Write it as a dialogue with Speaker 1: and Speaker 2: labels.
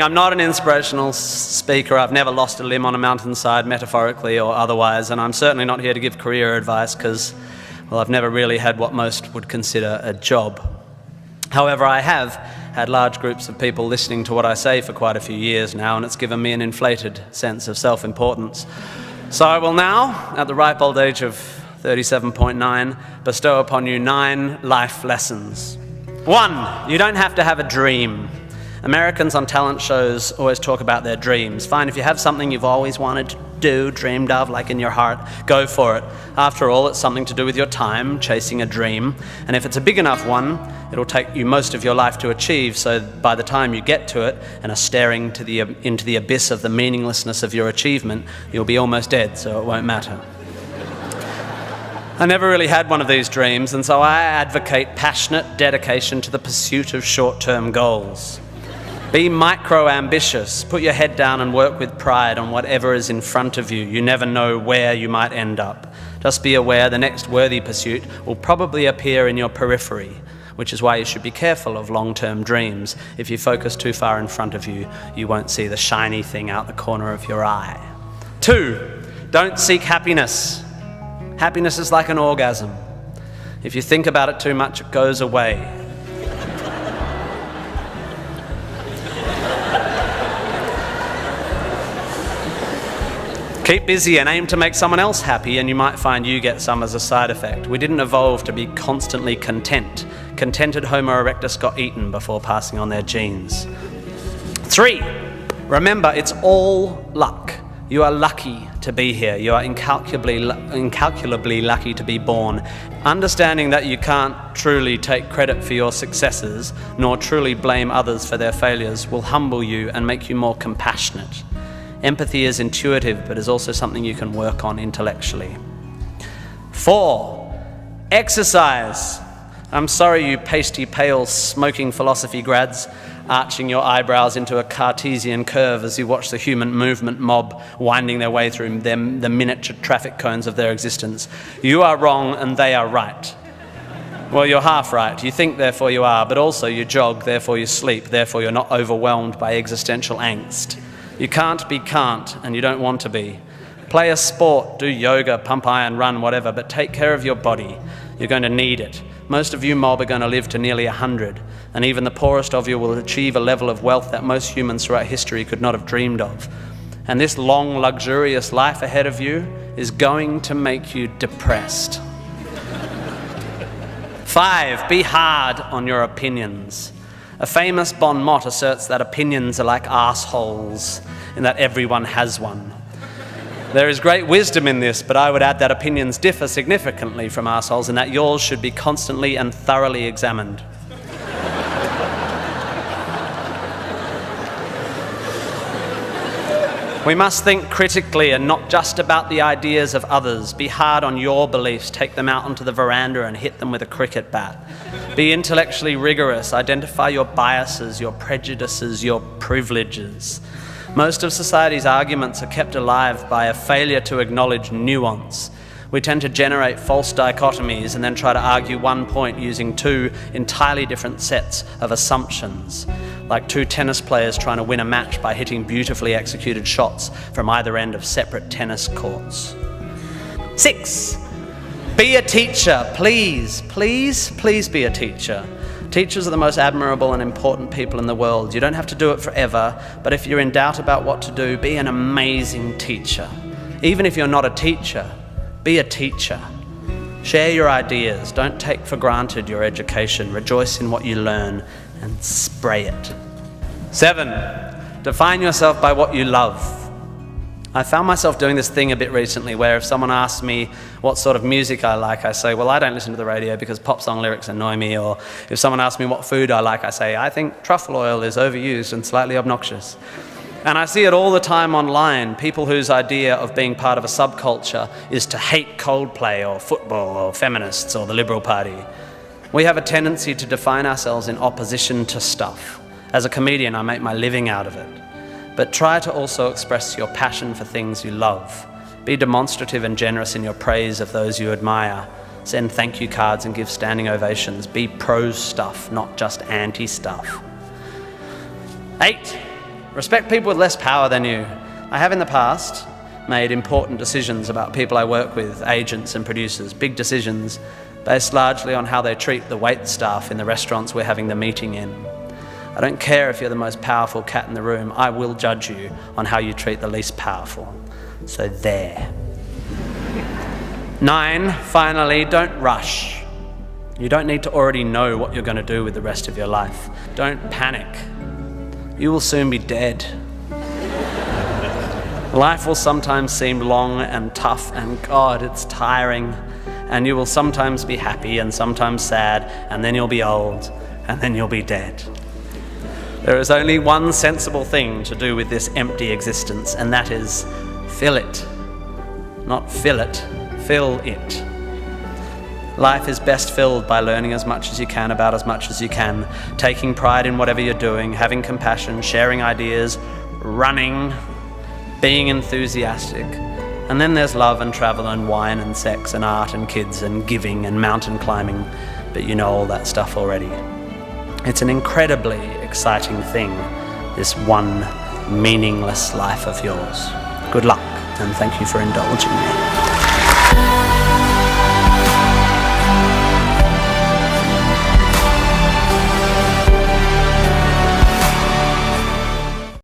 Speaker 1: I'm not an inspirational speaker. I've never lost a limb on a mountainside, metaphorically or otherwise, and I'm certainly not here to give career advice because, well, I've never really had what most would consider a job. However, I have had large groups of people listening to what I say for quite a few years now, and it's given me an inflated sense of self-importance. So I will now, at the ripe old age of 37.9, bestow upon you 9 life lessons. 1, you don't have to have a dream. Americans on talent shows always talk about their dreams. Fine, if you have something you've always wanted to do, dreamed of, like in your heart, go for it. After all, it's something to do with your time, chasing a dream. And if it's a big enough one, it'll take you most of your life to achieve, so by the time you get to it and are staring into the abyss of the meaninglessness of your achievement, you'll be almost dead, so it won't matter. I never really had one of these dreams, and so I advocate passionate dedication to the pursuit of short-term goals. Be micro-ambitious. Put your head down and work with pride on whatever is in front of you. You never know where you might end up. Just be aware the next worthy pursuit will probably appear in your periphery, which is why you should be careful of long-term dreams. If you focus too far in front of you, you won't see the shiny thing out the corner of your eye. 2, don't seek happiness. Happiness is like an orgasm. If you think about it too much, it goes away. Keep busy and aim to make someone else happy, and you might find you get some as a side effect. We didn't evolve to be constantly content. Contented Homo erectus got eaten before passing on their genes. 3, remember, it's all luck. You are lucky to be here. You are incalculably lucky to be born. Understanding that you can't truly take credit for your successes, nor truly blame others for their failures, will humble you and make you more compassionate. Empathy is intuitive, but is also something you can work on intellectually. 4, exercise. I'm sorry, you pasty, pale, smoking philosophy grads, arching your eyebrows into a Cartesian curve as you watch the human movement mob winding their way through the miniature traffic cones of their existence. You are wrong and they are right. Well, you're half right. You think, therefore you are, but also you jog, therefore you sleep, therefore you're not overwhelmed by existential angst. You can't be can't, and you don't want to be. Play a sport, do yoga, pump iron, run, whatever, but take care of your body. You're going to need it. Most of you mob are going to live to nearly 100, and even the poorest of you will achieve a level of wealth that most humans throughout history could not have dreamed of. And this long, luxurious life ahead of you is going to make you depressed. 5, be hard on your opinions. A famous bon mot asserts that opinions are like arseholes, and that everyone has one. There is great wisdom in this, but I would add that opinions differ significantly from arseholes, and that yours should be constantly and thoroughly examined. We must think critically and not just about the ideas of others. Be hard on your beliefs. Take them out onto the veranda and hit them with a cricket bat. Be intellectually rigorous. Identify your biases, your prejudices, your privileges. Most of society's arguments are kept alive by a failure to acknowledge nuance. We tend to generate false dichotomies and then try to argue one point using 2 entirely different sets of assumptions, like 2 tennis players trying to win a match by hitting beautifully executed shots from either end of separate tennis courts. 6, be a teacher. Please, please, please be a teacher. Teachers are the most admirable and important people in the world. You don't have to do it forever, but if you're in doubt about what to do, be an amazing teacher. Even if you're not a teacher, be a teacher. Share your ideas. Don't take for granted your education. Rejoice in what you learn and spray it. 7, define yourself by what you love. I found myself doing this thing a bit recently where if someone asks me what sort of music I like, I say, well, I don't listen to the radio because pop song lyrics annoy me. Or if someone asks me what food I like, I say, I think truffle oil is overused and slightly obnoxious. And I see it all the time online, people whose idea of being part of a subculture is to hate Coldplay or football or feminists or the Liberal Party. We have a tendency to define ourselves in opposition to stuff. As a comedian, I make my living out of it. But try to also express your passion for things you love. Be demonstrative and generous in your praise of those you admire. Send thank you cards and give standing ovations. Be pro stuff, not just anti stuff. 8, Respect people with less power than you. I have in the past made important decisions about people I work with, agents and producers, big decisions based largely on how they treat the wait staff in the restaurants we're having the meeting in. I don't care if you're the most powerful cat in the room, I will judge you on how you treat the least powerful. So there. 9, finally, don't rush. You don't need to already know what you're going to do with the rest of your life. Don't panic. You will soon be dead. Life will sometimes seem long and tough, and God, it's tiring. And you will sometimes be happy and sometimes sad, and then you'll be old, and then you'll be dead. There is only one sensible thing to do with this empty existence, and that is fill it. Not fill it, fill it. Life is best filled by learning as much as you can about as much as you can, taking pride in whatever you're doing, having compassion, sharing ideas, running, being enthusiastic. And then there's love and travel and wine and sex and art and kids and giving and mountain climbing, but you know all that stuff already. It's an incredibly exciting thing, this one meaningless life of yours. Good luck, and thank you for indulging me.